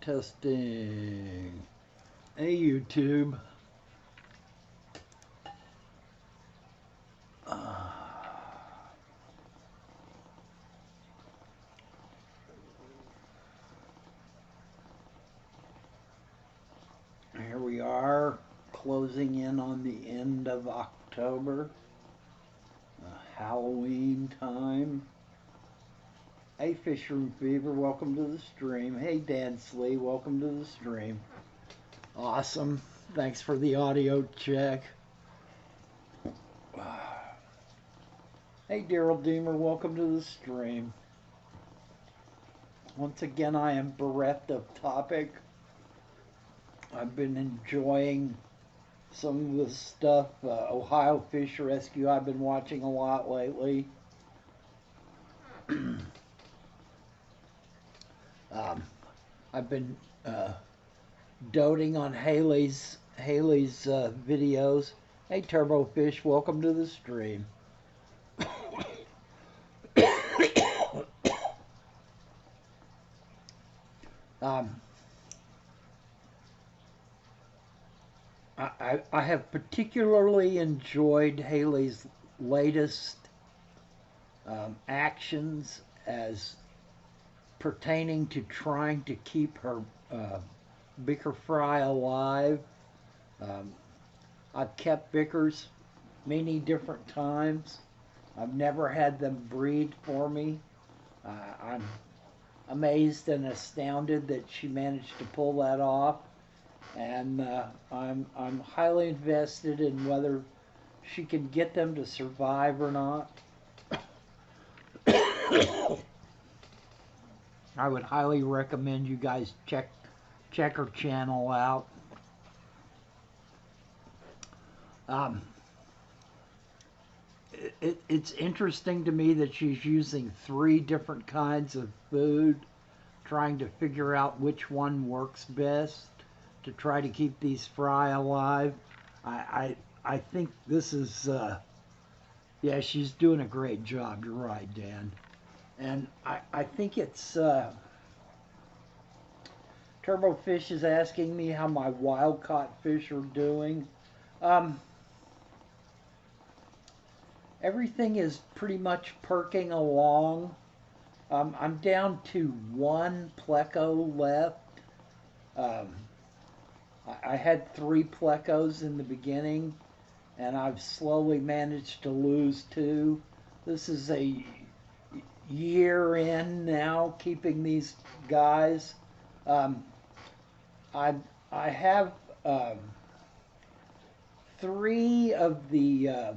Testing. Hey, YouTube. Here we are, closing in on the end of October. Halloween time. Hey, Fishroom Fever, welcome to the stream. Hey, Dan Slee, welcome to the stream. Awesome. Thanks for the audio check. Hey, Daryl Deemer, welcome to the stream. Once again, I am bereft of topic. I've been enjoying some of the stuff, Ohio Fish Rescue I've been watching a lot lately. I've been doting on Haley's videos. Hey, Turbo Fish, welcome to the stream. I have particularly enjoyed Haley's latest actions as pertaining to trying to keep her bicker fry alive. I've kept bickers many different times. I've never had them breed for me. I'm amazed and astounded that she managed to pull that off, and I'm highly invested in whether she can get them to survive or not. I would highly recommend you guys check her channel out. It's interesting to me that she's using 3 different kinds of food, trying to figure out which one works best to try to keep these fry alive. I think this is, yeah, she's doing a great job. You're right, Dan. And I think it's, Turbo Fish is asking me how my wild caught fish are doing. Everything is pretty much perking along. I'm down to 1 pleco left. I had 3 plecos in the beginning, and I've slowly managed to lose 2. This is a year in now, keeping these guys. I have 3 of the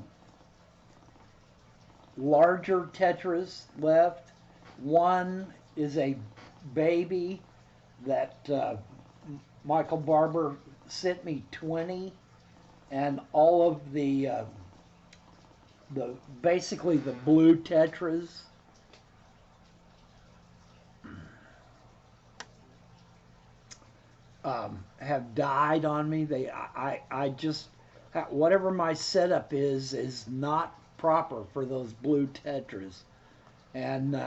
larger tetras left. 1 is a baby that Michael Barber sent me 20, and all of the basically the blue tetras have died on me. I just, whatever my setup is not proper for those blue tetras, and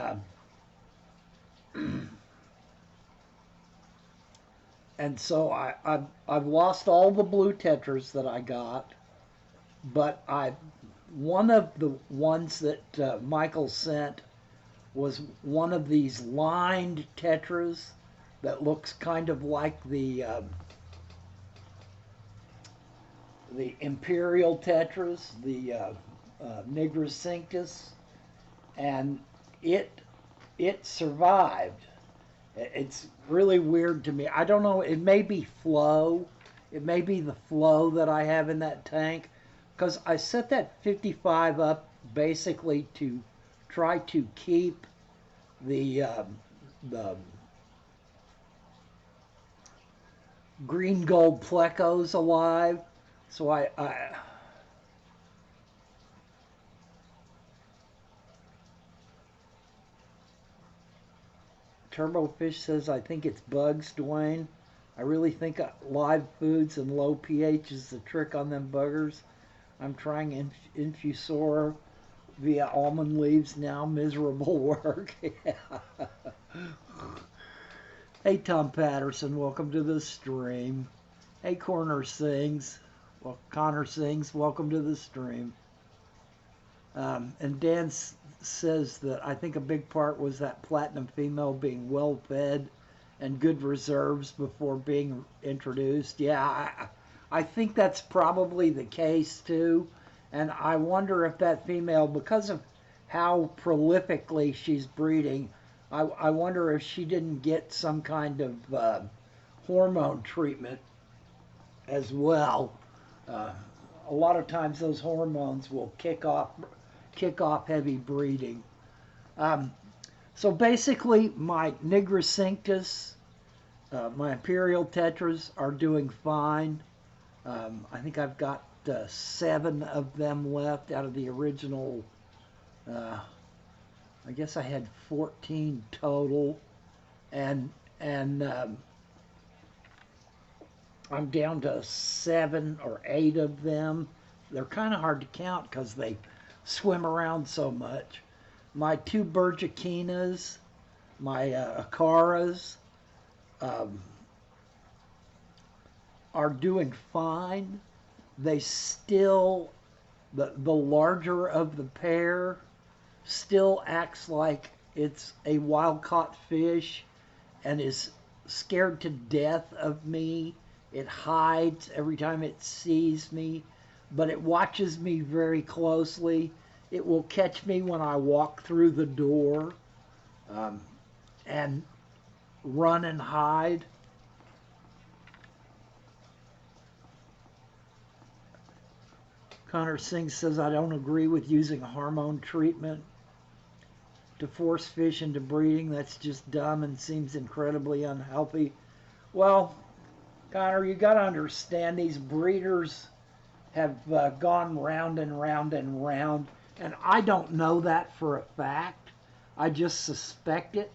and so I've lost all the blue tetras that I got, but one of the ones that Michael sent was one of these lined tetras that looks kind of like the imperial tetras, the Nigricincus, and it survived. It's really weird to me. I don't know, it may be flow. It may be the flow that I have in that tank, because I set that 55 up basically to try to keep the green gold plecos alive. So I Turbo Fish says, I think it's bugs, Dwayne. I really think live foods and low pH is the trick on them buggers. I'm trying Infusor via almond leaves now. Miserable work. Yeah. Hey, Tom Patterson, welcome to the stream. Hey, Connor Sings, welcome to the stream. And Dan says that I think a big part was that platinum female being well fed and good reserves before being introduced. Yeah, I think that's probably the case too. And I wonder if that female, because of how prolifically she's breeding, I wonder if she didn't get some kind of hormone treatment as well. Uh, a lot of times those hormones will kick off heavy breeding. Um, so basically, my Nigricinctus, my Imperial Tetras are doing fine. I think I've got 7 of them left out of the original. Uh, I guess I had 14 total, and I'm down to 7 or 8 of them. They're kind of hard to count because they swim around so much. My 2 Bergikinas, my Acaras, um, are doing fine. They still, the larger of the pair still acts like it's a wild caught fish and is scared to death of me. It hides every time it sees me, but it watches me very closely. It will catch me when I walk through the door um, and run and hide. Connor Singh says, I don't agree with using hormone treatment to force fish into breeding. That's just dumb and seems incredibly unhealthy. Well, Connor, you got to understand these breeders have gone round and round and round, and I don't know that for a fact. I just suspect it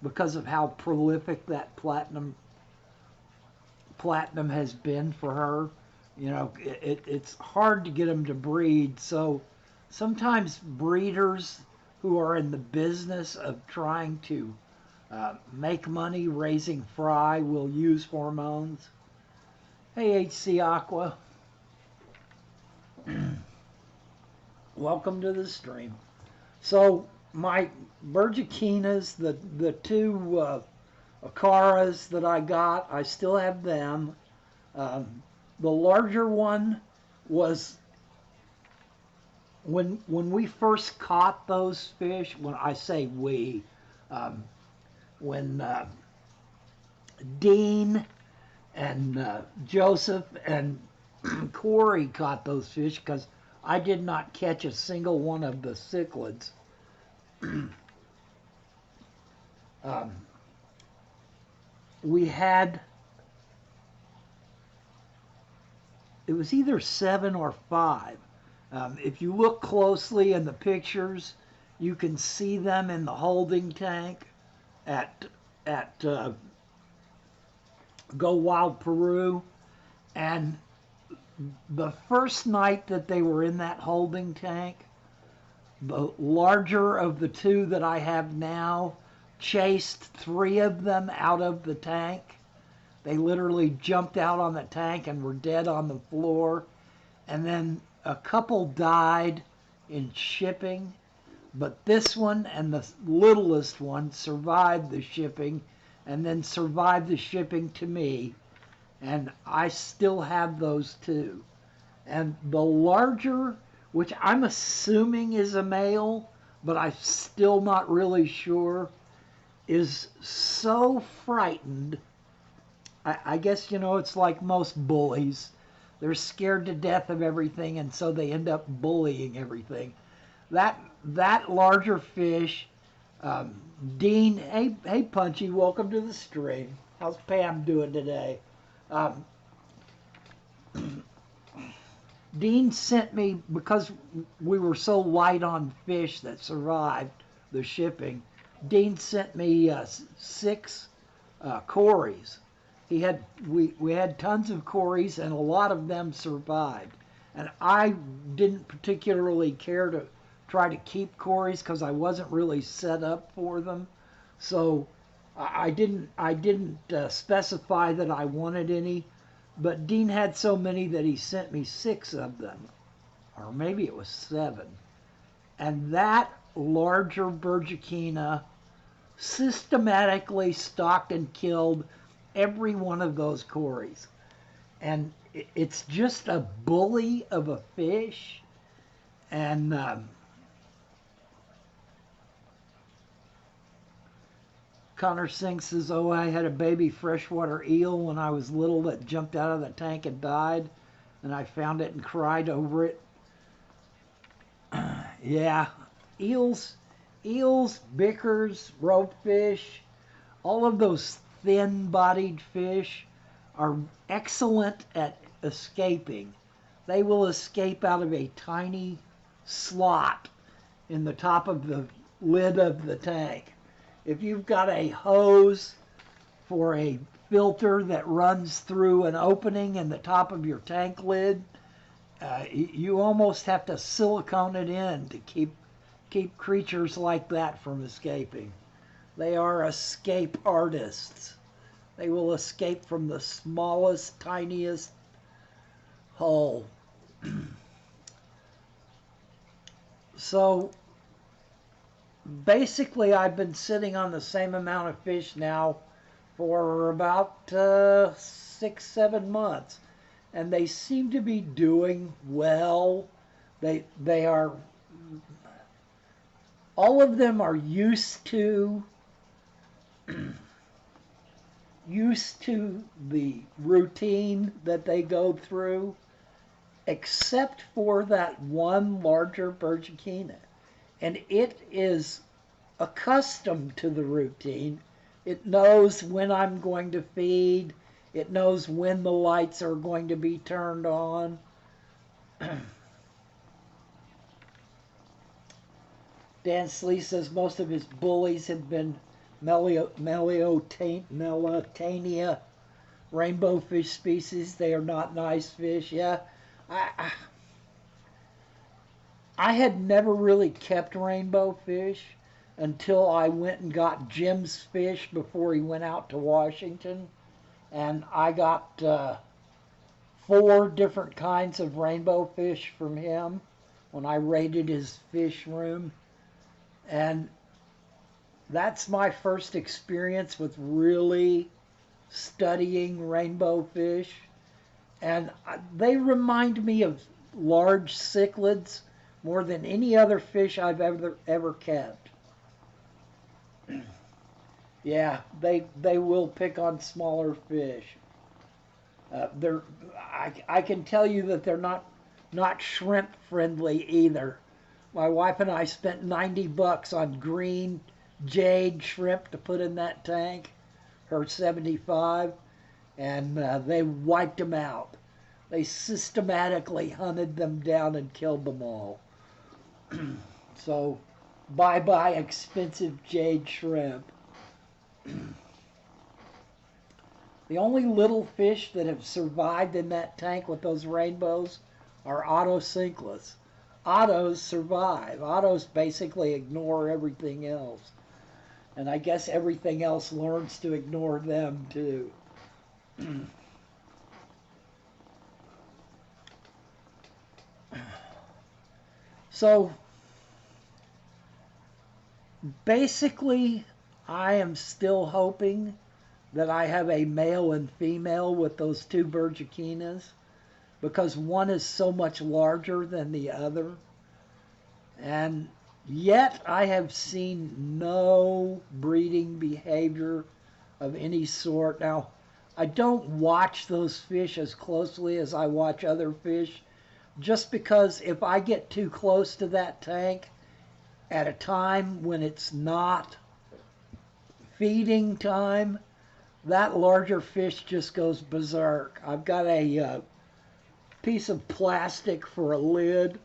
because of how prolific that platinum has been for her. You know, it's hard to get them to breed, so sometimes breeders who are in the business of trying to make money raising fry will use hormones. Hey, HC Aqua. Welcome to the stream. So my Bergikinas, the 2 Acaras that I got, I still have them. The larger one was when we first caught those fish. When I say we, when Dean and Joseph and Corey caught those fish, because I did not catch a single one of the cichlids. We had, it was either 7 or 5. If you look closely in the pictures, you can see them in the holding tank at Go Wild Peru. And the first night that they were in that holding tank, the larger of the 2 that I have now chased 3 of them out of the tank. They literally jumped out on the tank and were dead on the floor. And then a couple died in shipping, but this one and the littlest one survived the shipping and then survived the shipping to me. And I still have those 2. And the larger, which I'm assuming is a male, but I'm still not really sure, is so frightened. I guess, you know, it's like most bullies. They're scared to death of everything, and so they end up bullying everything. That larger fish, Dean, hey Punchy, welcome to the stream. How's Pam doing today? Dean sent me, because we were so light on fish that survived the shipping, Dean sent me 6 Corys. We had tons of Corys, and a lot of them survived. And I didn't particularly care to try to keep Corys because I wasn't really set up for them. So I didn't specify that I wanted any, but Dean had so many that he sent me 6 of them, or maybe it was 7. And that larger Bergikina systematically stalked and killed every one of those cories. And it's just a bully of a fish. And Connor Singh says, oh, I had a baby freshwater eel when I was little that jumped out of the tank and died. And I found it and cried over it. Yeah, eels, bickers, ropefish, all of those thin-bodied fish are excellent at escaping. They will escape out of a tiny slot in the top of the lid of the tank. If you've got a hose for a filter that runs through an opening in the top of your tank lid, you almost have to silicone it in to keep creatures like that from escaping. They are escape artists. They will escape from the smallest, tiniest hole. So basically I've been sitting on the same amount of fish now for about 6-7 months, and they seem to be doing well. They are, all of them are used to the routine that they go through, except for that one larger Bergikina. And it is accustomed to the routine. It knows when I'm going to feed. It knows when the lights are going to be turned on. Dan Slee says most of his bullies have been Melitania rainbow fish species. They are not nice fish. Yeah, I had never really kept rainbow fish until I went and got Jim's fish before he went out to Washington. And I got 4 different kinds of rainbow fish from him when I raided his fish room. And that's my first experience with really studying rainbow fish. And they remind me of large cichlids more than any other fish I've ever kept. Yeah, they will pick on smaller fish. I can tell you that they're not shrimp friendly either. My wife and I spent $90 on green jade shrimp to put in that tank, her 75, and they wiped them out. They systematically hunted them down and killed them all. So, bye-bye expensive jade shrimp. The only little fish that have survived in that tank with those rainbows are otocinclus. Ottos survive. Ottos basically ignore everything else. And I guess everything else learns to ignore them too. So basically, I am still hoping that I have a male and female with those 2 Bergikinas, because one is so much larger than the other. And yet I have seen no breeding behavior of any sort. Now, I don't watch those fish as closely as I watch other fish, just because if I get too close to that tank at a time when it's not feeding time, that larger fish just goes berserk. I've got a piece of plastic for a lid,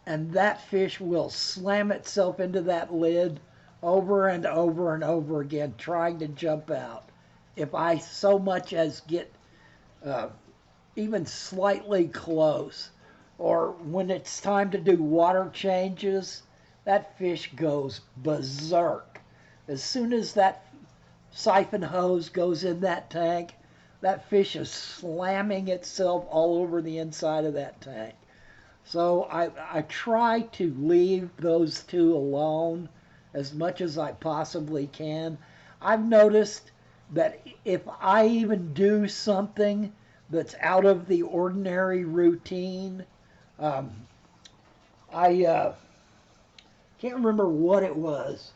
and that fish will slam itself into that lid over and over and over again, trying to jump out. If I so much as get even slightly close, or when it's time to do water changes, that fish goes berserk. As soon as that siphon hose goes in that tank, that fish is slamming itself all over the inside of that tank. So I try to leave those two alone as much as I possibly can. I've noticed that if I even do something that's out of the ordinary routine, um, I can't remember what it was,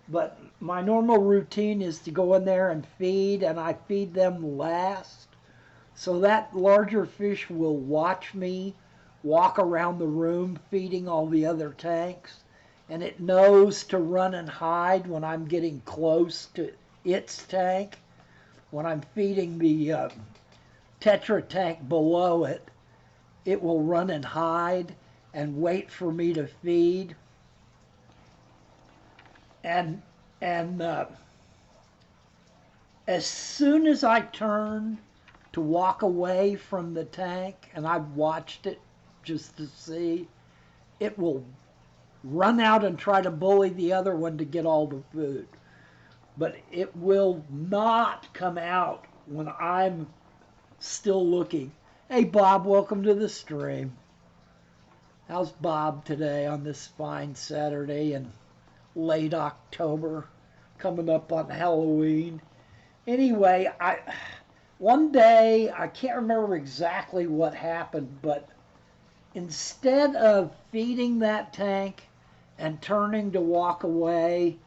but my normal routine is to go in there and feed, and I feed them last. So that larger fish will watch me walk around the room feeding all the other tanks, and it knows to run and hide when I'm getting close to its tank. When I'm feeding the Tetra tank below it, it will run and hide and wait for me to feed. And as soon as I turn to walk away from the tank, and I've watched it just to see, it will run out and try to bully the other one to get all the food. But it will not come out when I'm still looking. Hey Bob, welcome to the stream. How's Bob today on this fine Saturday in late October, coming up on Halloween? Anyway, one day, I can't remember exactly what happened, but instead of feeding that tank and turning to walk away,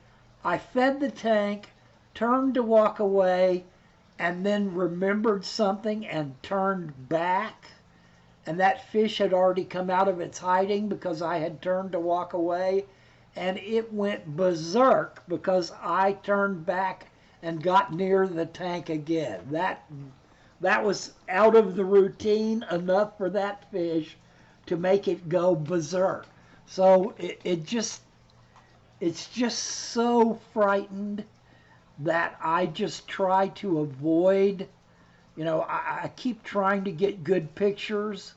I fed the tank, turned to walk away, and then remembered something and turned back. And that fish had already come out of its hiding because I had turned to walk away. And it went berserk because I turned back and got near the tank again. That was out of the routine enough for that fish to make it go berserk. So it's just so frightened that I just try to avoid. I keep trying to get good pictures.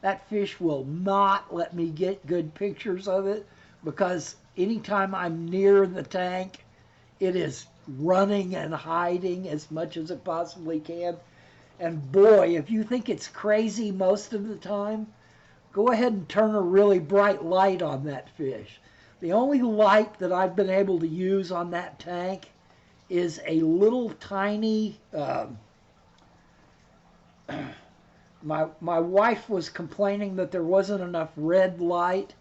That fish will not let me get good pictures of it because anytime I'm near the tank, it is running and hiding as much as it possibly can. And boy, if you think it's crazy most of the time, go ahead and turn a really bright light on that fish. The only light that I've been able to use on that tank is a little tiny, my wife was complaining that there wasn't enough red light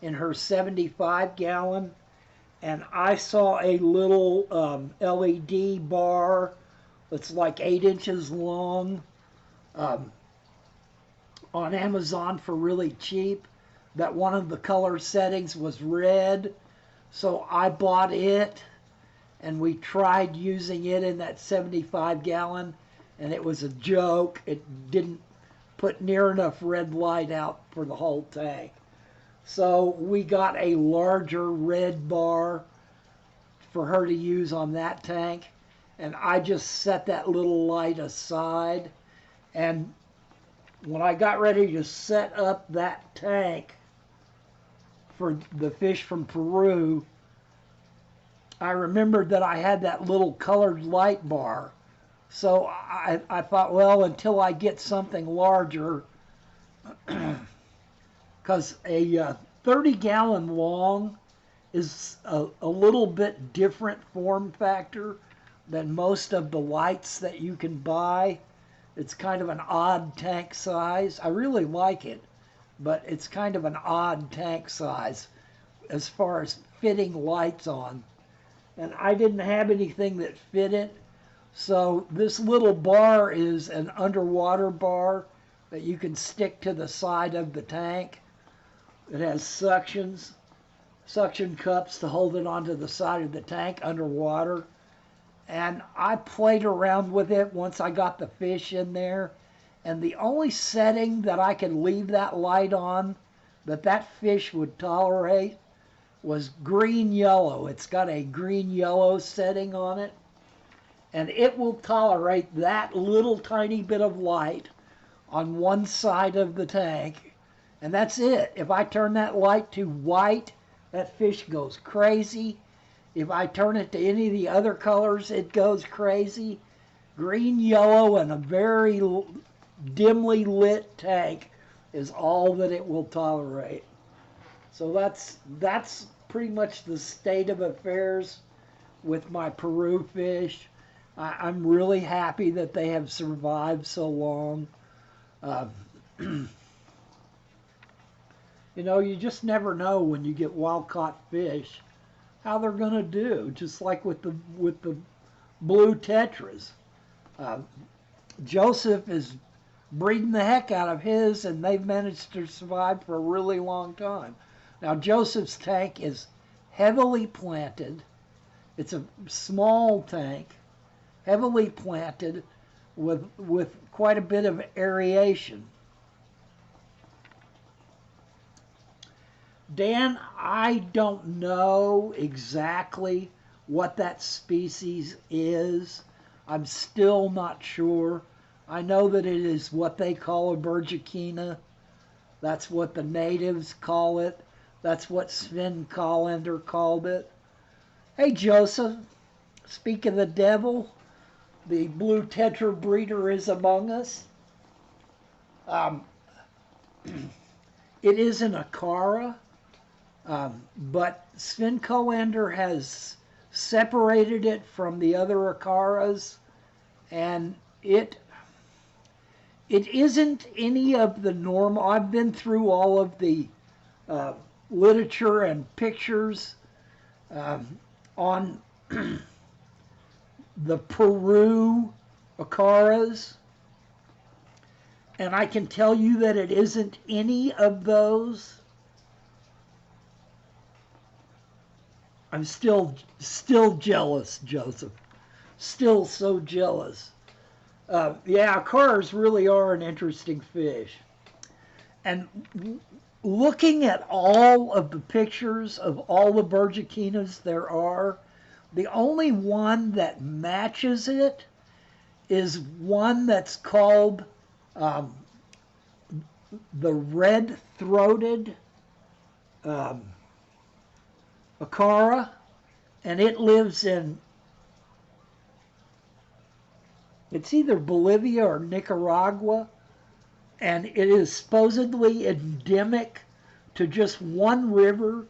in her 75-gallon, and I saw a little LED bar that's like 8 inches long on Amazon for really cheap, that one of the color settings was red. So I bought it, and we tried using it in that 75-gallon, and it was a joke. It didn't put near enough red light out for the whole tank. So we got a larger red bar for her to use on that tank, and I just set that little light aside. And when I got ready to set up that tank for the fish from Peru, I remembered that I had that little colored light bar. So I thought, well, until I get something larger, because a 30-gallon long is a little bit different form factor than most of the lights that you can buy. It's kind of an odd tank size. I really like it, but it's kind of an odd tank size as far as fitting lights on. And I didn't have anything that fit it. So this little bar is an underwater bar that you can stick to the side of the tank. It has suction cups to hold it onto the side of the tank underwater. And I played around with it once I got the fish in there. And the only setting that I could leave that light on that fish would tolerate was green-yellow. It's got a green-yellow setting on it. And it will tolerate that little tiny bit of light on one side of the tank. And that's it. If I turn that light to white, that fish goes crazy. If I turn it to any of the other colors, it goes crazy. Green, yellow, and a very dimly lit tank is all that it will tolerate. So that's pretty much the state of affairs with my Peru fish. I'm really happy that they have survived so long. Uh, you know, you just never know when you get wild caught fish how they're going to do. Just like with the blue tetras, uh, Joseph is breeding the heck out of his, and they've managed to survive for a really long time. Now Joseph's tank is heavily planted. It's a small tank, heavily planted, with quite a bit of aeration. Dan, I don't know exactly what that species is. I'm still not sure. I know that it is what they call a Bergikina. That's what the natives call it. That's what Sven Callender called it. Hey, Joseph, speak of the devil, the blue tetra breeder is among us. Um, it is an Acara, but Sven Callender has separated it from the other Acaras, and it isn't any of the normal. I've been through all of the literature and pictures on the Peru Acaras, and I can tell you that it isn't any of those. I'm still jealous, Joseph. Still so jealous. Yeah, Acaras really are an interesting fish. And looking at all of the pictures of all the Bergikinas there are, the only one that matches it is one that's called the red-throated Acara, and it lives in, it's either Bolivia or Nicaragua, and it is supposedly endemic to just one river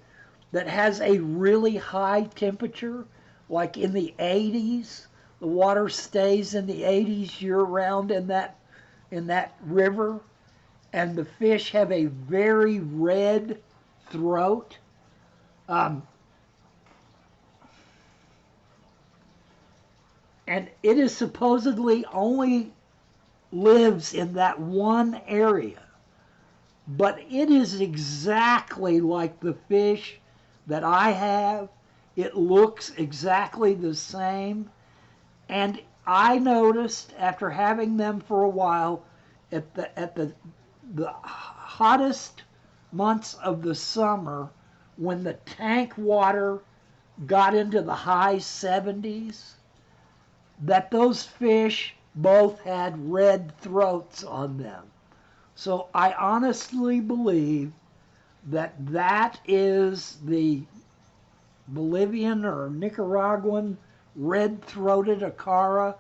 that has a really high temperature, like in the 80s. The water stays in the 80s year-round in that river, and the fish have a very red throat. And it is supposedly only lives in that one area. But it is exactly like the fish that I have. It looks exactly the same. And I noticed after having them for a while, at the hottest months of the summer, when the tank water got into the high 70s, that those fish both had red throats on them. So I honestly believe that that is the Bolivian or Nicaraguan red-throated Acara,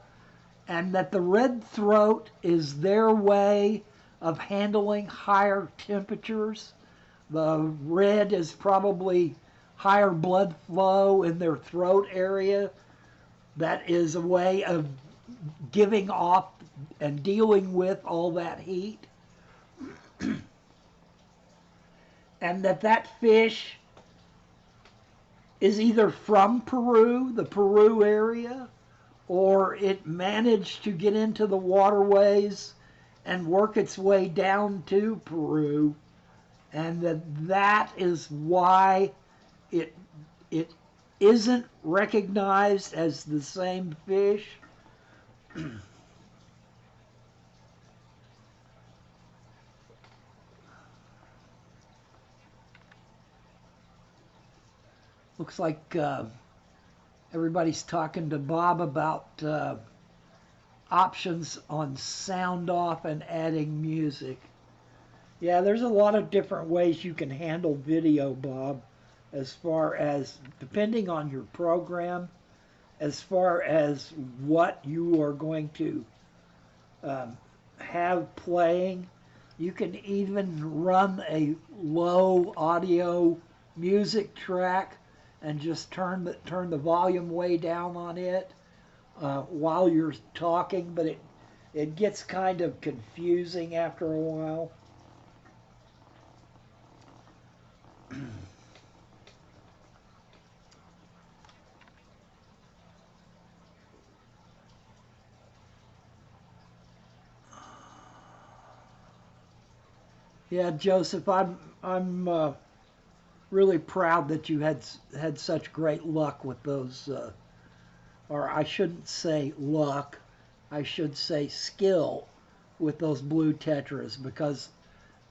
and that the red throat is their way of handling higher temperatures. The red is probably higher blood flow in their throat area. That is a way of giving off and dealing with all that heat. And that fish is either from Peru, the Peru area, or it managed to get into the waterways and work its way down to Peru, and that is why it isn't recognized as the same fish. Looks like everybody's talking to Bob about options on sound off and adding music. Yeah, there's a lot of different ways you can handle video, Bob. as far as, depending on your program, as far as what you are going to um, have playing. You can even run a low audio music track and just turn the volume way down on it while you're talking, but it gets kind of confusing after a while. Yeah, Joseph, I'm really proud that you had such great luck with those, or I shouldn't say luck, I should say skill with those blue tetras because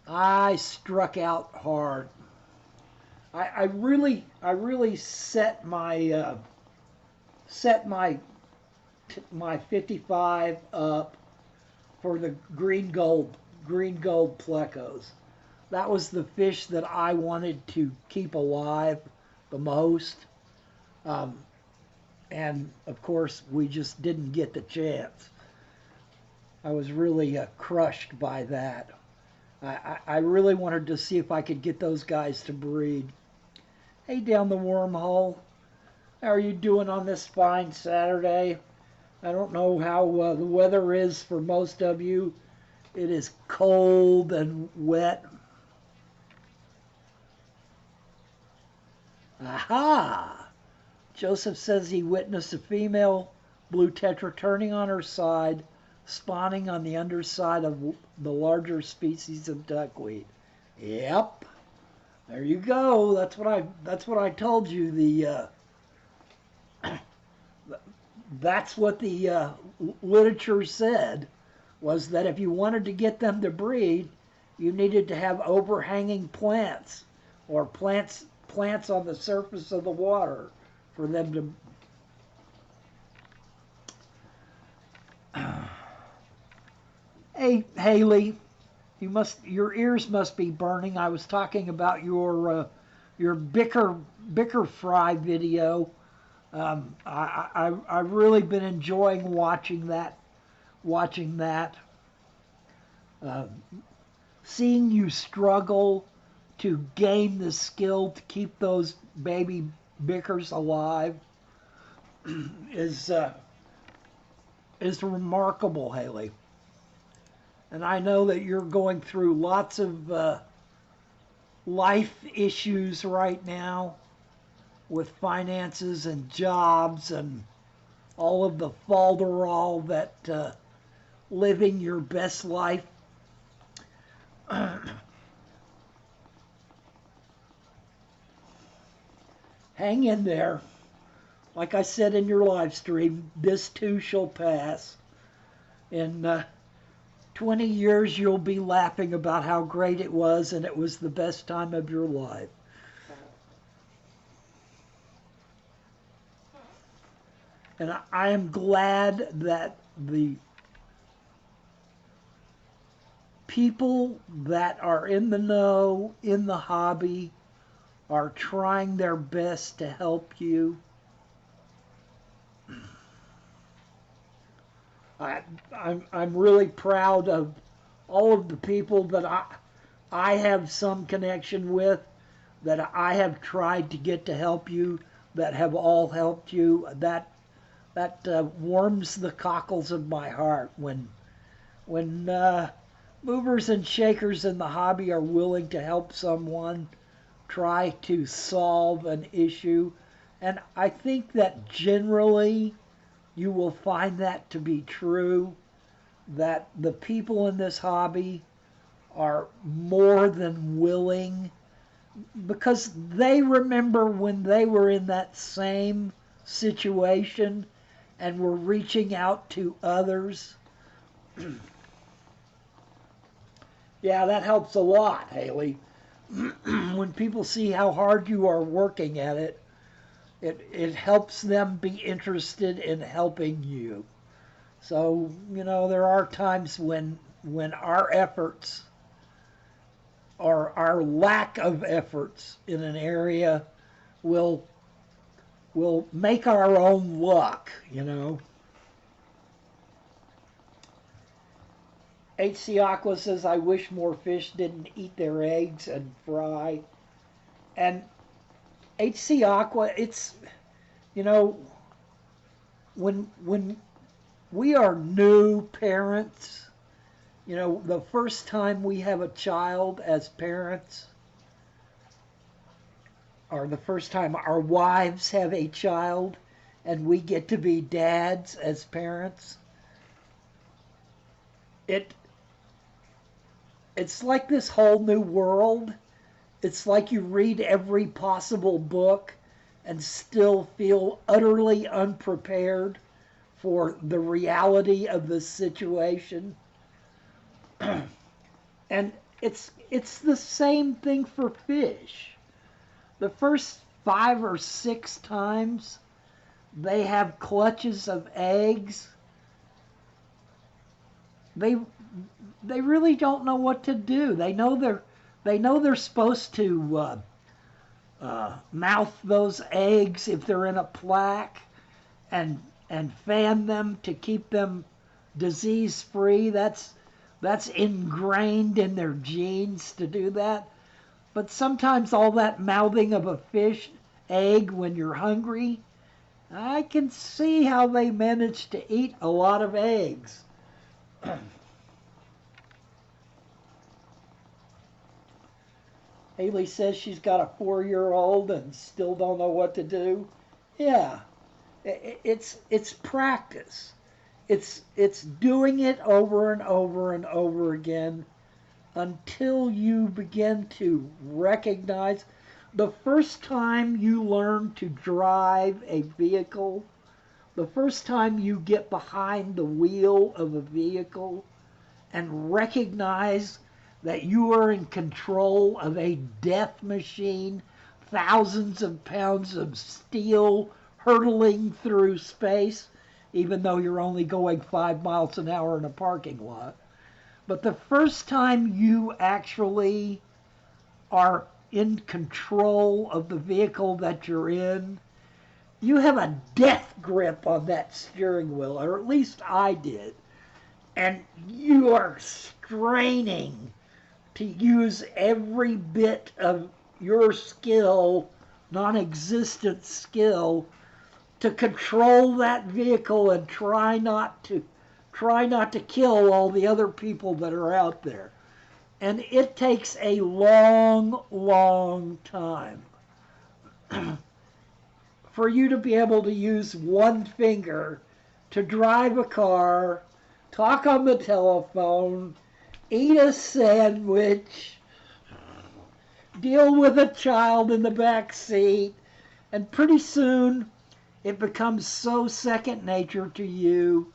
I struck out hard. I really set my 55 up for the green gold plecos. That was the fish that I wanted to keep alive the most. Um, and of course, we just didn't get the chance. I was really crushed by that. I really wanted to see if I could get those guys to breed. Hey, down the wormhole. How are you doing on this fine Saturday? I don't know how the weather is for most of you. It is cold and wet. Aha! Joseph says he witnessed a female blue tetra turning on her side, spawning on the underside of the larger species of duckweed. Yep. There you go. That's what I told you. That's what the literature said, was that if you wanted to get them to breed, you needed to have overhanging plants or plants on the surface of the water for them to. Hey, Haley, your ears must be burning. I was talking about your bicker fry video. I've really been enjoying watching that. Uh, Seeing you struggle to gain the skill to keep those baby bickers alive is remarkable, Haley. And I know that you're going through lots of life issues right now with finances and jobs and all of the falderall that living your best life. Hang in there. Like I said in your live stream, this too shall pass. In 20 years, you'll be laughing about how great it was and it was the best time of your life. And I am glad that the people that are in the know, in the hobby, are trying their best to help you. I'm really proud of all of the people that I have some connection with, that I have tried to get to help you, that have all helped you. That warms the cockles of my heart when movers and shakers in the hobby are willing to help someone try to solve an issue. And I think that generally you will find that to be true, that the people in this hobby are more than willing, because they remember when they were in that same situation and were reaching out to others. Yeah, that helps a lot, Haley. When people see how hard you are working at it, it helps them be interested in helping you. So, there are times when our efforts or our lack of efforts in an area we'll make our own luck, you know. HC Aqua says, I wish more fish didn't eat their eggs and fry. And HC Aqua, it's, you know, when we are new parents, you know, the first time we have a child as parents, or the first time our wives have a child and we get to be dads as parents, it's like this whole new world. It's like you read every possible book and still feel utterly unprepared for the reality of the situation. And it's the same thing for fish. The first 5 or 6 times they have clutches of eggs, they really don't know what to do. They know they're supposed to mouth those eggs if they're in a plaque, and fan them to keep them disease free. That's ingrained in their genes to do that. But sometimes all that mouthing of a fish egg when you're hungry, I can see how they manage to eat a lot of eggs. Haley says she's got a 4-year-old and still don't know what to do. Yeah, it's practice. It's doing it over and over and over again until you begin to recognize. The first time you learn to drive a vehicle, the first time you get behind the wheel of a vehicle and recognize that you are in control of a death machine, thousands of pounds of steel hurtling through space, even though you're only going 5 miles an hour in a parking lot. But the first time you actually are in control of the vehicle that you're in, you have a death grip on that steering wheel, or at least I did. And you are straining to use every bit of your skill, non-existent skill, to control that vehicle and try not to kill all the other people that are out there. And it takes a long, long time for you to be able to use one finger to drive a car, talk on the telephone, eat a sandwich, deal with a child in the back seat, and pretty soon it becomes so second nature to you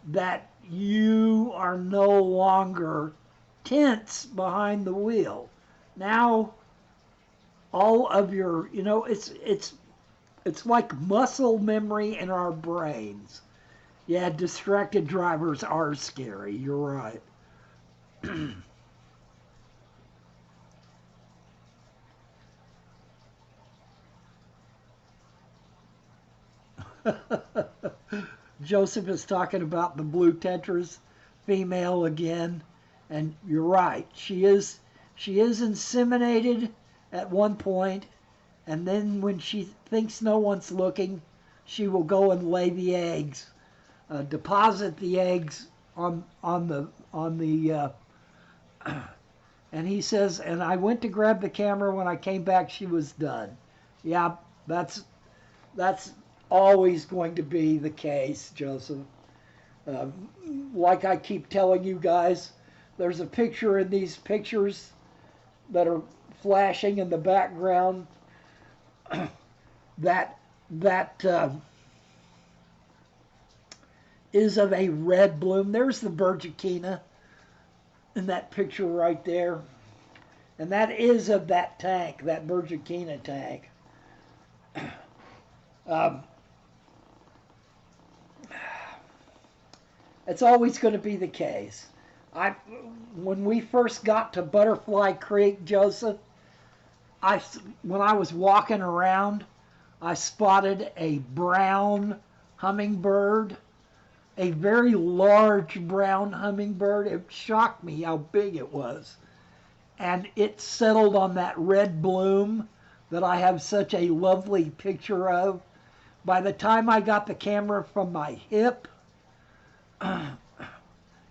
that you are no longer tense behind the wheel. Now, all of your, you know, it's like muscle memory in our brains. Yeah, distracted drivers are scary. You're right. Joseph is talking about the blue tetras female again, and you're right. She is inseminated at one point, and then when she thinks no one's looking, she will go and lay the eggs, deposit the eggs on the and he says, and I went to grab the camera. When I came back, she was done. Yeah, that's always going to be the case, Joseph. Uh, like I keep telling you guys, there's a picture in these pictures that are flashing in the background that is of a red bloom. There's the Bergikina in that picture right there. And that is of that tank, that Bergikina tank. It's always going to be the case. When we first got to Butterfly Creek, Joseph, when I was walking around, I spotted a brown hummingbird, a very large brown hummingbird. It shocked me how big it was. And it settled on that red bloom that I have such a lovely picture of. By the time I got the camera from my hip,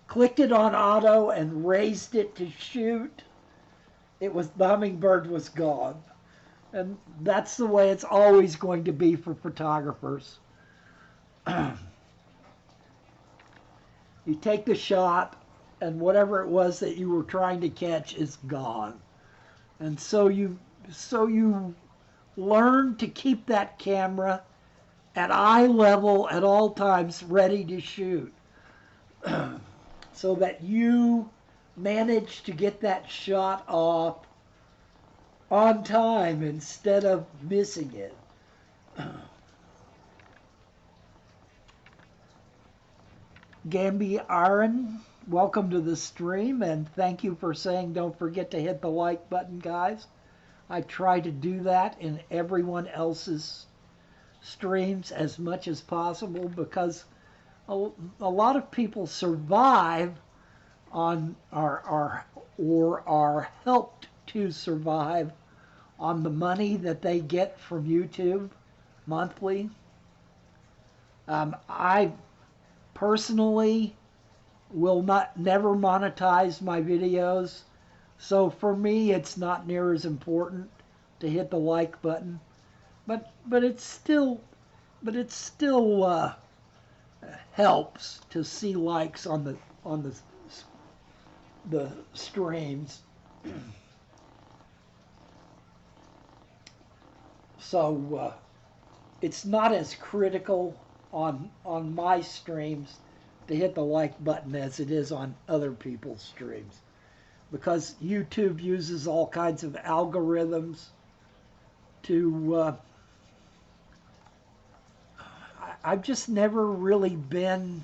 clicked it on auto and raised it to shoot, the hummingbird was gone. And that's the way it's always going to be for photographers. You take the shot, and whatever it was that you were trying to catch is gone. And so you learn to keep that camera at eye level at all times, ready to shoot, so that you manage to get that shot off on time instead of missing it. Gamby Aaron, welcome to the stream, and thank you for saying don't forget to hit the like button, guys. I try to do that in everyone else's streams as much as possible, because a lot of people survive on or are helped to survive on the money that they get from YouTube monthly. I personally will never monetize my videos, so for me it's not near as important to hit the like button, but it still helps to see likes on the streams. So it's not as critical on my streams to hit the like button as it is on other people's streams, because YouTube uses all kinds of algorithms to I've just never really been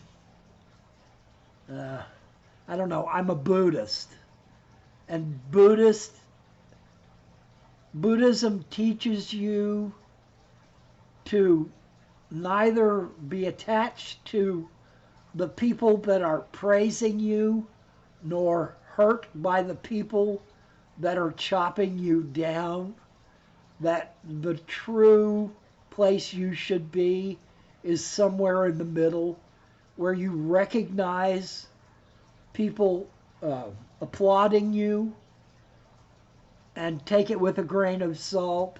I don't know, I'm a Buddhist, and Buddhism teaches you to neither be attached to the people that are praising you, nor hurt by the people that are chopping you down. That the true place you should be is somewhere in the middle, where you recognize people applauding you and take it with a grain of salt,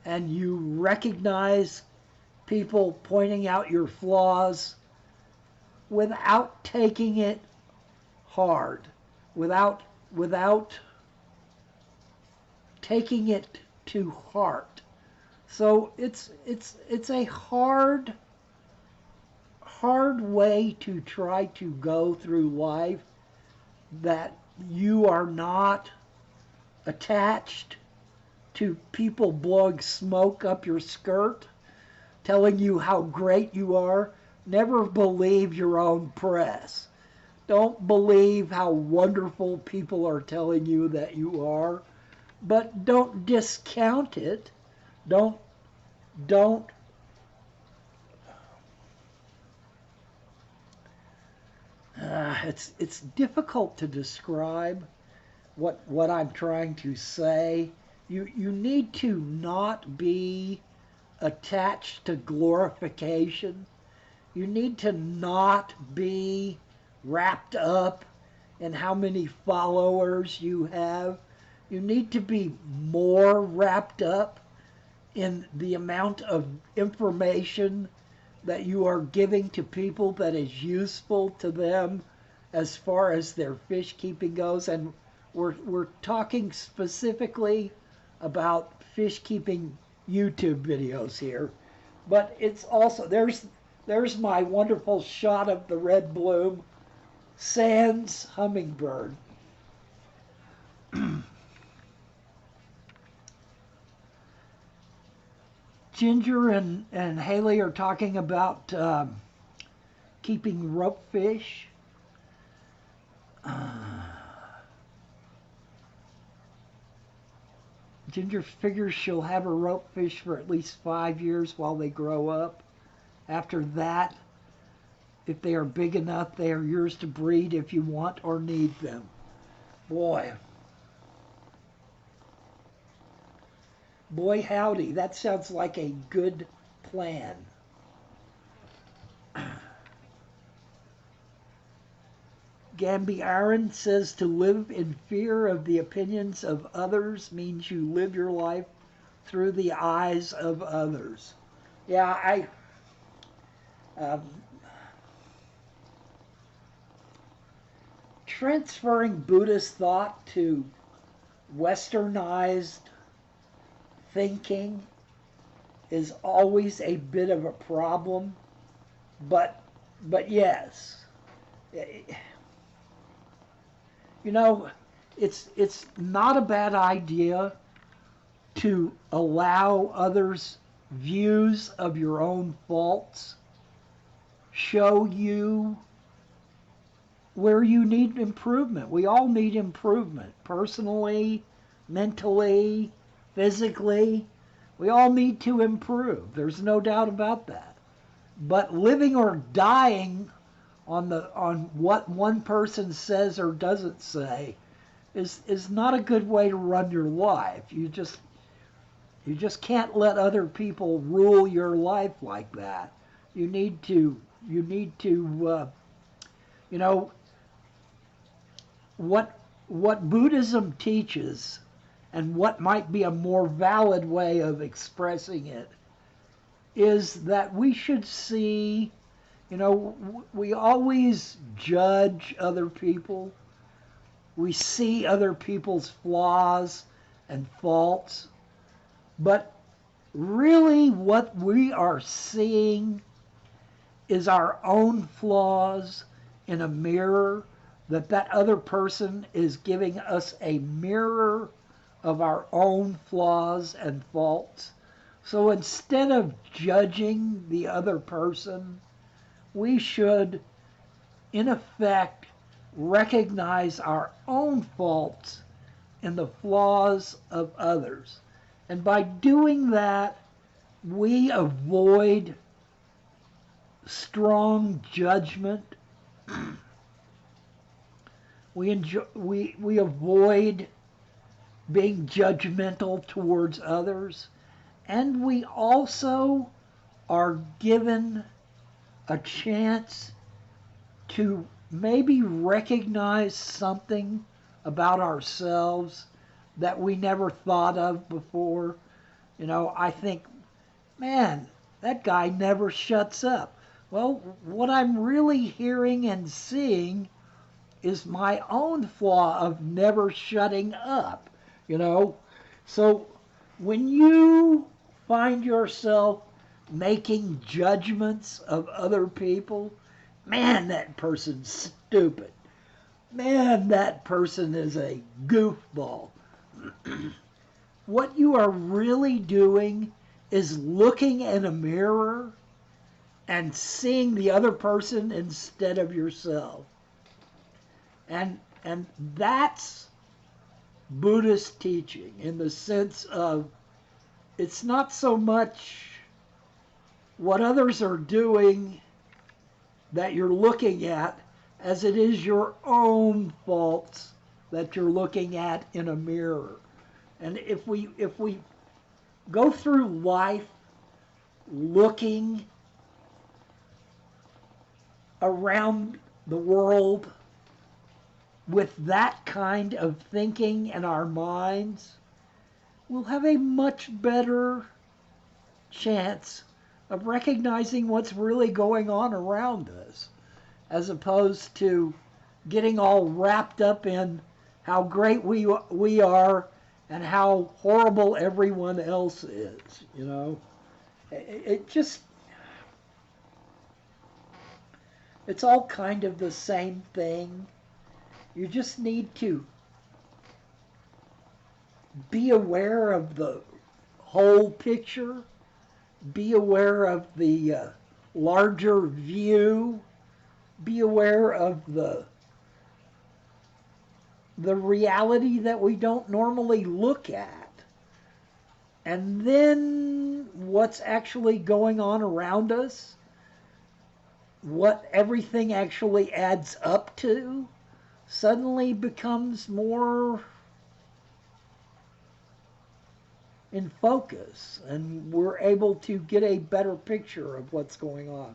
and you recognize people pointing out your flaws without taking it hard, without taking it to heart. So it's a hard way to try to go through life, that you are not attached to people blowing smoke up your skirt, telling you how great you are. Never believe your own press. Don't believe how wonderful people are telling you that you are, but don't discount it. Don't it's difficult to describe what I'm trying to say. You need to not be attached to glorification. You need to not be wrapped up in how many followers you have. You need to be more wrapped up in the amount of information that you are giving to people that is useful to them as far as their fish keeping goes. And we're talking specifically about fish keeping YouTube videos here, but it's also, there's my wonderful shot of the red bloom sans hummingbird. Ginger and Haley are talking about keeping rope fish. Ginger figures she'll have her rope fish for at least 5 years while they grow up. After that, if they are big enough, they are yours to breed if you want or need them. Boy. Boy howdy, that sounds like a good plan. Gamby Aaron says to live in fear of the opinions of others means you live your life through the eyes of others. Yeah, um, transferring Buddhist thought to westernized thinking is always a bit of a problem, but yes. You know, it's not a bad idea to allow others' views of your own faults show you where you need improvement. We all need improvement, personally, mentally, physically. We all need to improve. There's no doubt about that. But living or dying on what one person says or doesn't say is not a good way to run your life. You just can't let other people rule your life like that. You need to you know what Buddhism teaches, and what might be a more valid way of expressing it, is that we should see, we always judge other people. We see other people's flaws and faults. But really what we are seeing is our own flaws in a mirror, that other person is giving us a mirror of our own flaws and faults. So instead of judging the other person, we should, in effect, recognize our own faults and the flaws of others. And by doing that, we avoid strong judgment. We avoid being judgmental towards others. And we also are given a chance to maybe recognize something about ourselves that we never thought of before. I think, man, that guy never shuts up. Well, what I'm really hearing and seeing is my own flaw of never shutting up, So when you find yourself making judgments of other people, man, that person's stupid. Man, that person is a goofball. What you are really doing is looking in a mirror and seeing the other person instead of yourself. And that's Buddhist teaching, in the sense of it's not so much what others are doing that you're looking at as it is your own faults that you're looking at in a mirror. And if we go through life looking around the world with that kind of thinking in our minds, we'll have a much better chance of recognizing what's really going on around us, as opposed to getting all wrapped up in how great we are and how horrible everyone else is. It just, it's all kind of the same thing. You just need to be aware of the whole picture, be aware of the larger view, be aware of the reality that we don't normally look at. And then what's actually going on around us, what everything actually adds up to, suddenly becomes more in focus, and we're able to get a better picture of what's going on.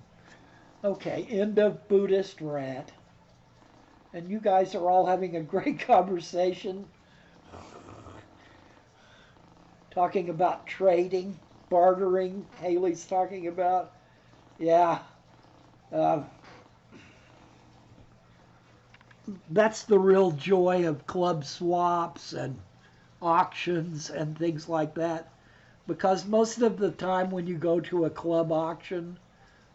Okay, end of Buddhist rant. And you guys are all having a great conversation, talking about trading, bartering. Haley's talking about, yeah, uh, that's the real joy of club swaps and auctions and things like that. Because most of the time when you go to a club auction,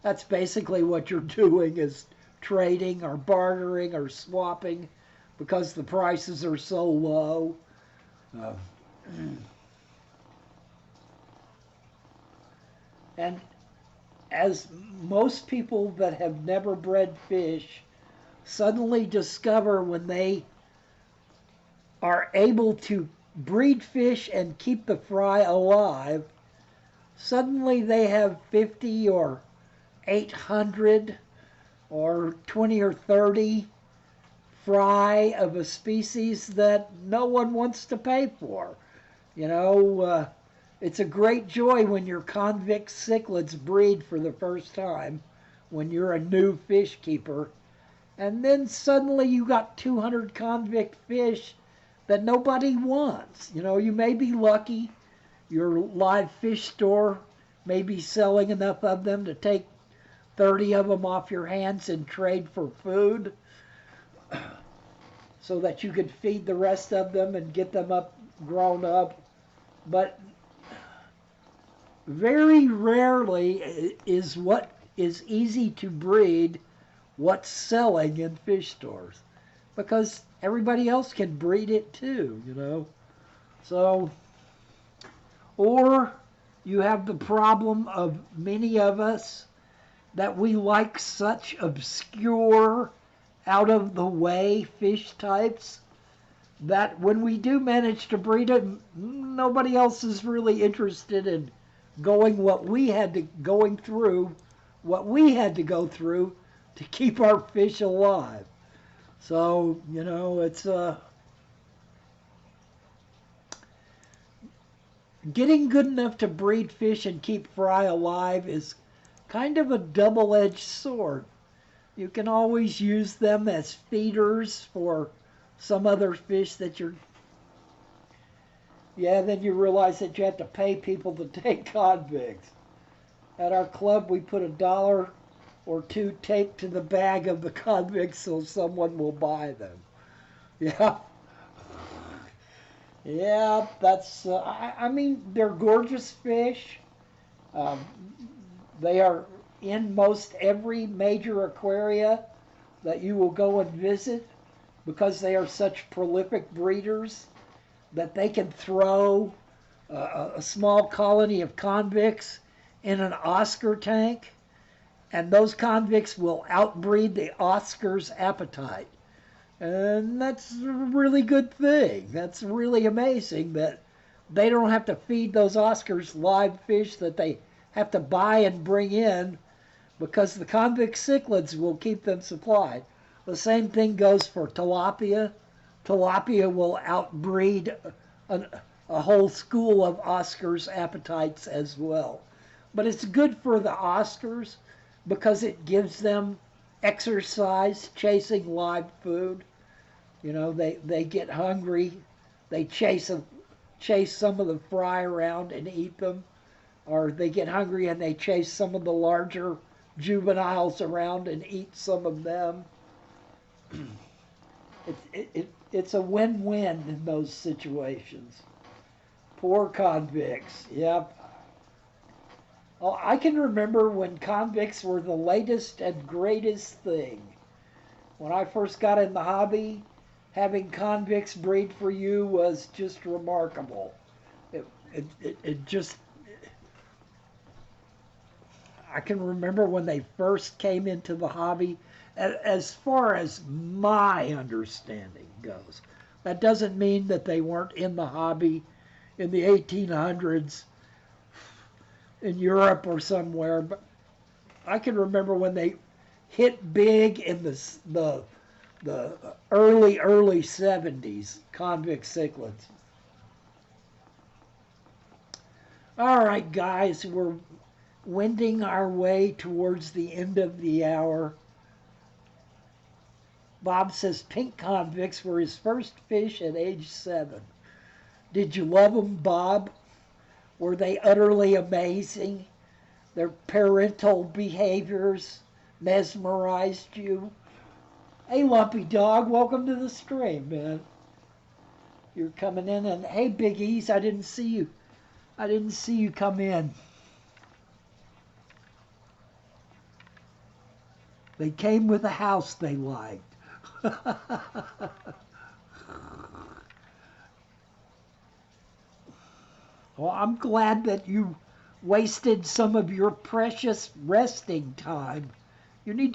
that's basically what you're doing is trading or bartering or swapping because the prices are so low. Uh, and as most people that have never bred fish suddenly discover when they are able to breed fish and keep the fry alive, suddenly they have 50 or 800 or 20 or 30 fry of a species that no one wants to pay for. You know, it's a great joy when your convict cichlids breed for the first time, when you're a new fish keeper, and then suddenly you got 200 convict fish that nobody wants. You know, you may be lucky. Your live fish store may be selling enough of them to take 30 of them off your hands and trade for food so that you could feed the rest of them and get them up, grown up. But very rarely is what is easy to breed what's selling in fish stores, because everybody else can breed it too, you know. So, or you have the problem of many of us that we like such obscure, out of the way fish types that when we do manage to breed it, nobody else is really interested in going through what we had to go through to keep our fish alive. So, you know, it's getting good enough to breed fish and keep fry alive is kind of a double-edged sword. You can always use them as feeders for some other fish that you're... Yeah, then you realize that you have to pay people to take convicts. At our club, we put $1 or $2 taped to the bag of the convicts so someone will buy them. Yeah. Yeah, that's... I mean, they're gorgeous fish. Um, they are in most every major aquaria that you will go and visit because they are such prolific breeders that they can throw a small colony of convicts in an Oscar tank, and those convicts will outbreed the Oscar's appetite. And that's a really good thing. That's really amazing that they don't have to feed those Oscars live fish that they have to buy and bring in, because the convict cichlids will keep them supplied. The same thing goes for tilapia. Tilapia will outbreed a whole school of Oscars' appetites as well. But it's good for the Oscars because it gives them exercise chasing live food. You know, they get hungry, they chase some of the fry around and eat them, or they get hungry and they chase some of the larger juveniles around and eat some of them. It's a win-win in those situations. Poor convicts, yep. Oh, I can remember when convicts were the latest and greatest thing. When I first got in the hobby, having convicts breed for you was just remarkable. It just... I can remember when they first came into the hobby, as far as my understanding goes. That doesn't mean that they weren't in the hobby in the 1800s in Europe or somewhere, but I can remember when they hit big in the early 70s, convict cichlids. All right, guys, we're wending our way towards the end of the hour. Bob says pink convicts were his first fish at age 7. Did you love them, Bob? Were they utterly amazing? Their parental behaviors mesmerized you? Hey, Lumpy Dog, welcome to the stream, man. You're coming in, and hey, Big E's, I didn't see you. I didn't see you come in. They came with a house they liked. Well, I'm glad that you wasted some of your precious resting time. You need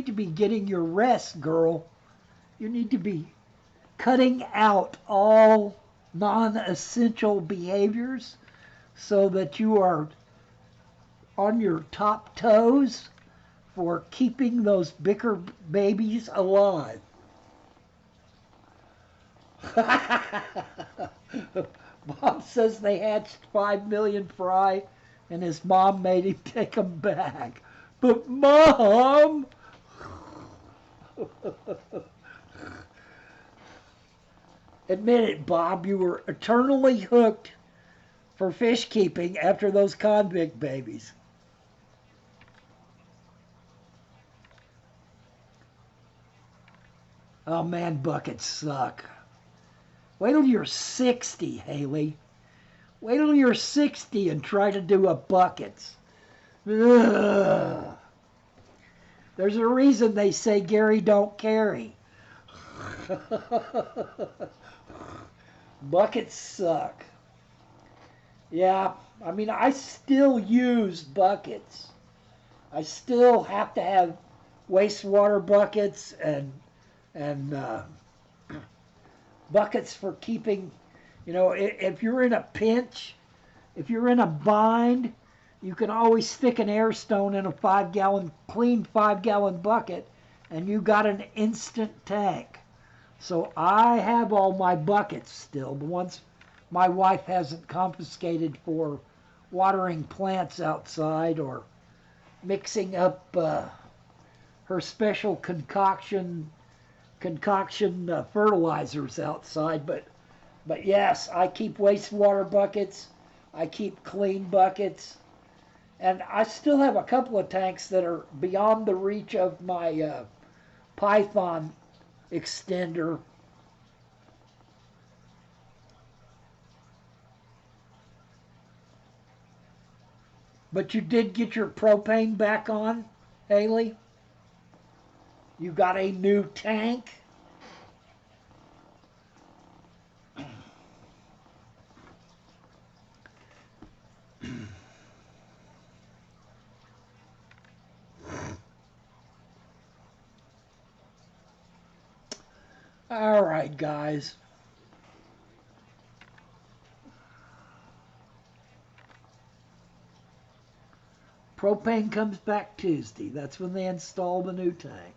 to be getting your rest, girl. You need to be cutting out all non-essential behaviors so that you are on your top toes for keeping those bicker babies alive. Bob says they hatched 5 million fry and his mom made him take them back. But Mom! Admit it, Bob, you were eternally hooked for fish keeping after those convict babies. Oh man, buckets suck. Wait till you're 60, Haley. Wait till you're 60 and try to do a buckets. Ugh. There's a reason they say Gary don't carry. Buckets suck. Yeah, I mean, I still use buckets. I still have to have wastewater buckets and buckets for keeping, if you're in a pinch, if you're in a bind, you can always stick an air stone in a clean 5-gallon bucket, and you got an instant tank. So I have all my buckets still, the ones my wife hasn't confiscated for watering plants outside or mixing up her special concoction fertilizers outside. But yes, I keep wastewater buckets. I keep clean buckets. And I still have a couple of tanks that are beyond the reach of my Python extender. But you did get your propane back on, Haley? You got a new tank? All right, guys. Propane comes back Tuesday. That's when they install the new tank.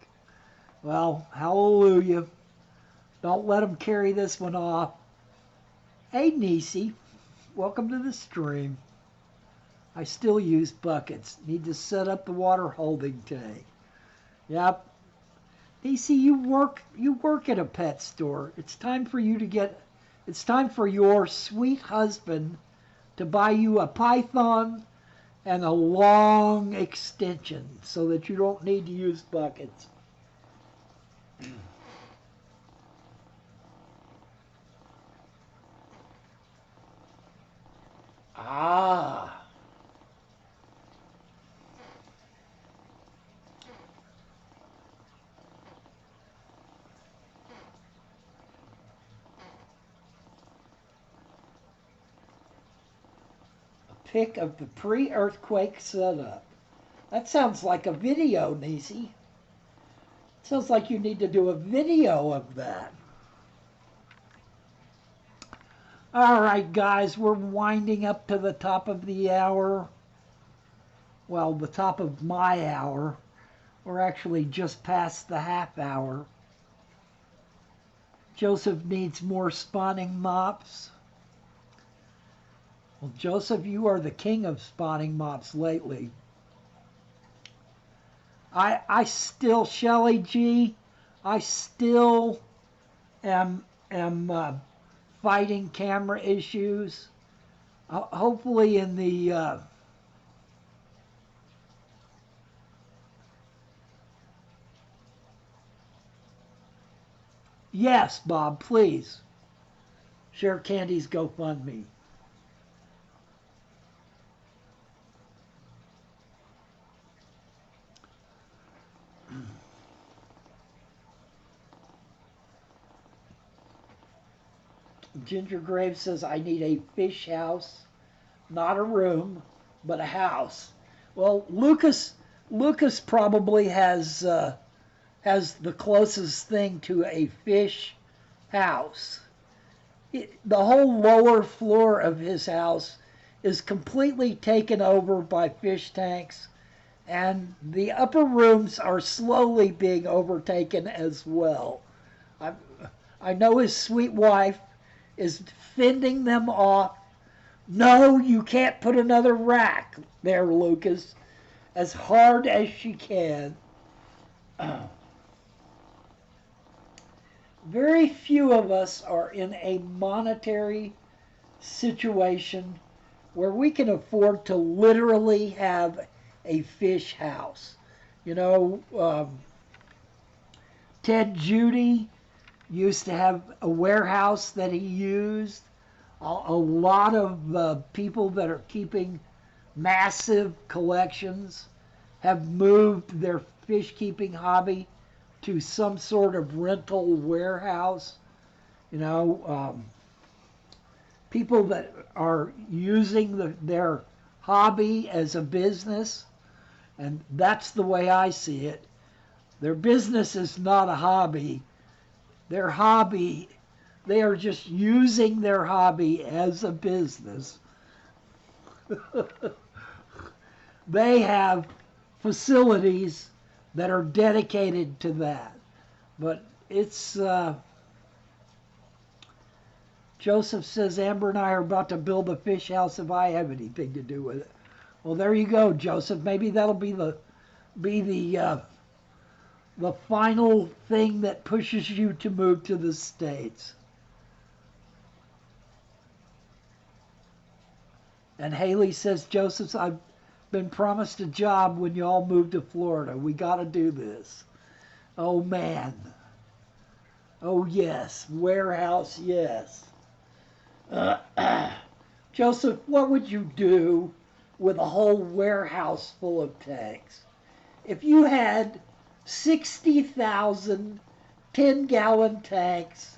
Well, hallelujah. Don't let them carry this one off. Hey, Nisi. Welcome to the stream. I still use buckets. Need to set up the water holding tank. Yep. Nisi, you work at a pet store. It's time for your sweet husband to buy you a python and a long extension so that you don't need to use buckets. Ah. A pic of the pre-earthquake setup. That sounds like a video, Nisi. Sounds like you need to do a video of that. All right, guys, we're winding up to the top of the hour. well, the top of my hour. We're actually just past the half hour. Joseph needs more spawning mops. Well, Joseph, you are the king of spawning mops lately. I still, Shelly G, I still am fighting camera issues. Hopefully in the yes, Bob, please share Candy's GoFundMe. Ginger Graves says I need a fish house, not a room, but a house. Well, Lucas probably has the closest thing to a fish house. The whole lower floor of his house is completely taken over by fish tanks, and the upper rooms are slowly being overtaken as well. I, I know his sweet wife is fending them off. No, you can't put another rack there, Lucas, as hard as she can. Very few of us are in a monetary situation where we can afford to literally have a fish house. You know, Ted Judy used to have a warehouse that he used. A lot of people that are keeping massive collections have moved their fish keeping hobby to some sort of rental warehouse. You know, people that are using their hobby as a business, and that's the way I see it. Their business is not a hobby. Their hobby, they are just using their hobby as a business. They have facilities that are dedicated to that. But it's, Joseph says, Amber and I are about to build a fish house if I have anything to do with it. Well, there you go, Joseph. Maybe that'll be the final thing that pushes you to move to the States. And Haley says, Joseph, I've been promised a job when you all move to Florida. We got to do this. Oh, man. Oh, yes. Warehouse, yes. Joseph, what would you do with a whole warehouse full of tanks? If you had 60,000 10-gallon tanks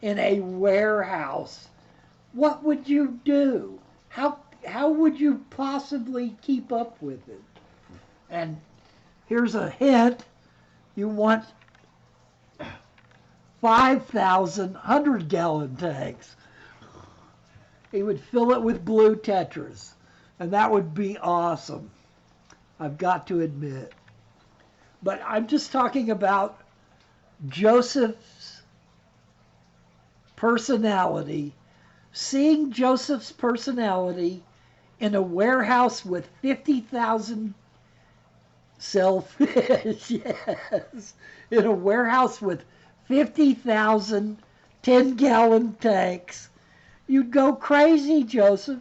in a warehouse, what would you do? How would you possibly keep up with it? And here's a hint. You want 5,000 100-gallon tanks. He would fill it with blue Tetras, and that would be awesome, I've got to admit. But I'm just talking about Joseph's personality, seeing Joseph's personality in a warehouse with 50,000 shellfish, yes, in a warehouse with 50,000 10-gallon tanks. You'd go crazy, Joseph.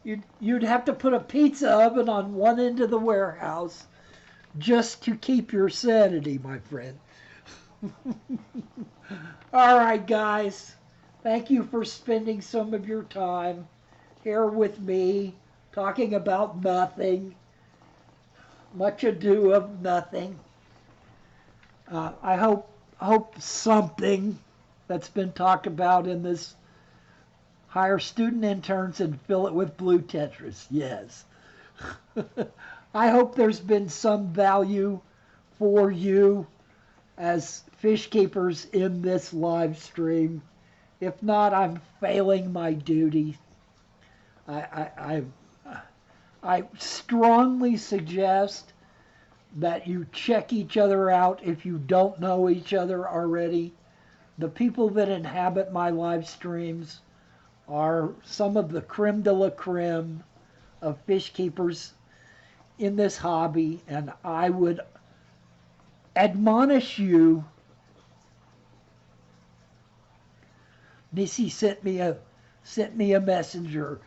You'd have to put a pizza oven on one end of the warehouse just to keep your sanity, my friend. All right, guys. Thank you for spending some of your time here with me, talking about nothing. Much ado of nothing. I hope something that's been talked about in this hire student interns and fill it with blue Tetras. Yes. I hope there's been some value for you as fish keepers in this live stream. If not, I'm failing my duty. I strongly suggest that you check each other out if you don't know each other already. The people that inhabit my live streams are some of the creme de la creme of fish keepers in this hobby, and I would admonish you. Nisi sent me a messenger.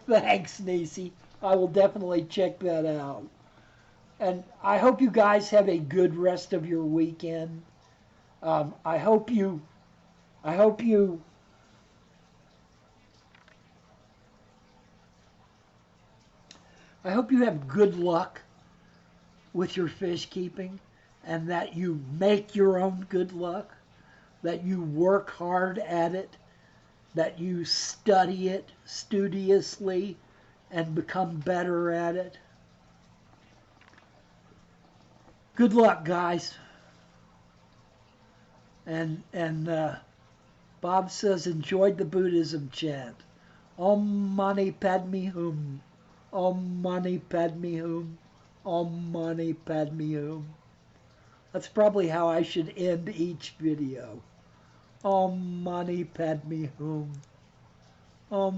Thanks, Nisi. I will definitely check that out. And I hope you guys have a good rest of your weekend. I hope you I hope you I hope you have good luck with your fish keeping, and that you make your own good luck, that you work hard at it, that you study it studiously and become better at it. Good luck, guys. And Bob says, enjoyed the Buddhism chant. Om Mani Padme Hum. Om Mani Padme Hum. Om Mani Padme Hum. That's probably how I should end each video. Om Mani Padme Hum. Om